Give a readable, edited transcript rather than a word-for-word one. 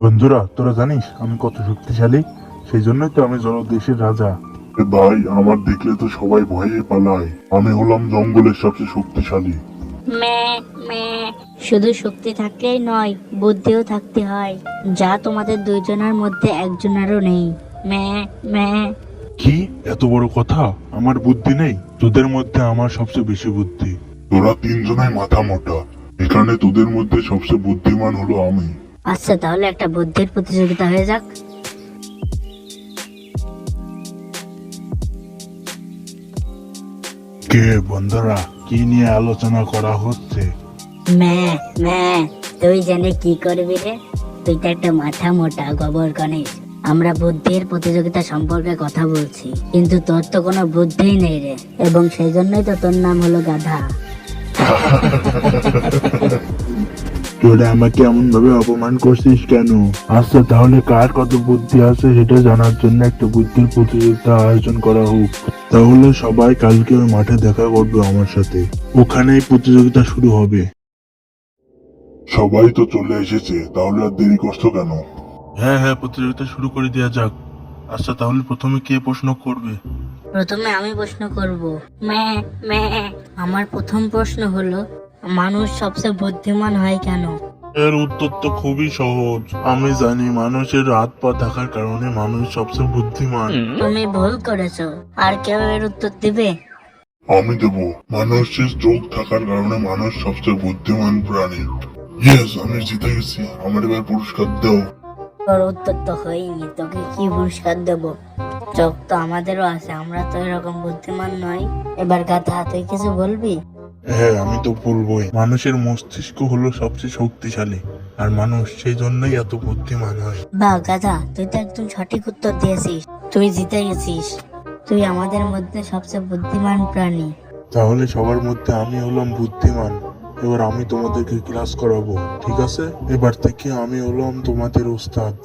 বন্ধুরা, তোরা জানিস আমি কত শক্তিশালী? সেই জন্যই তো আমি জলদেশের রাজা। ভাই, আমার দেখলে তো সবাই ভয়ে পালায়। আমি হলাম জঙ্গলের সবচেয়ে শক্তিশালী। মে মে শুধু শক্তি থাকলেই নয়, বুদ্ধিও থাকতে হয়, যা তোমাদের দুইজনের মধ্যে একজনেরও নেই। মে মে কি এত বড় কথা? আমার বুদ্ধি নেই? তোদের মধ্যে আমার সবচেয়ে বেশি বুদ্ধি। তোরা তিনজনাই মাথা মোটা। এখানে তোদের মধ্যে সবচেয়ে বুদ্ধিমান হলো আমি। আচ্ছা, তাহলে একটা বুদ্ধির প্রতিযোগিতা হয়ে যাক। কে বন্ধুরা, কি নিয়ে আলোচনা করা হচ্ছে? মে মে তুই জেনে কি করবি রে? তুই তো একটা মাথা মোটা গোবর গণেশ। আমরা বুদ্ধির প্রতিযোগিতা সম্পর্কে কথা বলছি, কিন্তু তোর তো কোনো বুদ্ধিই নেই রে, এবং সেই জন্যই তো তোর নাম হলো গাধা। তোরা আমাকে এমন ভাবে অপমান করছিস কেন? আচ্ছা, তাহলে কার কত বুদ্ধি আছে সেটা জানার জন্য একটা বুদ্ধির প্রতিযোগিতা আয়োজন করা হোক। তাহলে সবাই কালকে ওই মাঠে দেখা করবে আমার সাথে। ওখানেই প্রতিযোগিতা শুরু হবে। সবাই তো চলে এসেছে, তাহলে আর দেরি করছো কেন? হ্যাঁ হ্যাঁ, প্রতিযোগিতা শুরু করে দেওয়া যাক। আচ্ছা, তাহলে প্রথমে কে প্রশ্ন করবে? প্রথমে আমি প্রশ্ন করব। মে মে আমার প্রথম প্রশ্ন হলো, মানুষ সবচেয়ে বুদ্ধিমান হয় কেন? এর উত্তর তো খুবই সহজ। আমি জানি মানুষের হাত পা থাকার কারণে মানুষ সবচেয়ে বুদ্ধিমান। তুমি ভুল করেছো। আর কেউ এর উত্তর দিবে? আমি দেব। মানুষের চোখ থাকার কারণে মানুষ সবচেয়ে বুদ্ধিমান প্রাণী। ইয়েস, আমি জিতে গেছি। আমার এবার পুরস্কার দাও। তোর উত্তর তো হয়নি, তোকে কি পুরস্কার দেব? চোখ তো আমাদেরও আছে, আমরা তো এরকম বুদ্ধিমান নই। এবার গাধা, তুই কিছু বলবি? হ্যাঁ, আমি তো বলবোই। মানুষের মস্তিষ্ক হলো সবচেয়ে শক্তিশালী, আর মানুষ সেই জন্যই এত বুদ্ধিমান হয়। বা গাধা, তুই তো একদম সঠিক উত্তর দিয়েছিস। তুই জিতে গেছিস। তুই আমাদের মধ্যে সবচেয়ে বুদ্ধিমান প্রাণী। তাহলে সবার মধ্যে আমি হলাম বুদ্ধিমান। এবার আমি তোমাদেরকে ক্লাস করাবো, ঠিক আছে? এবার থেকে আমি হলাম তোমাদের ওস্তাদ।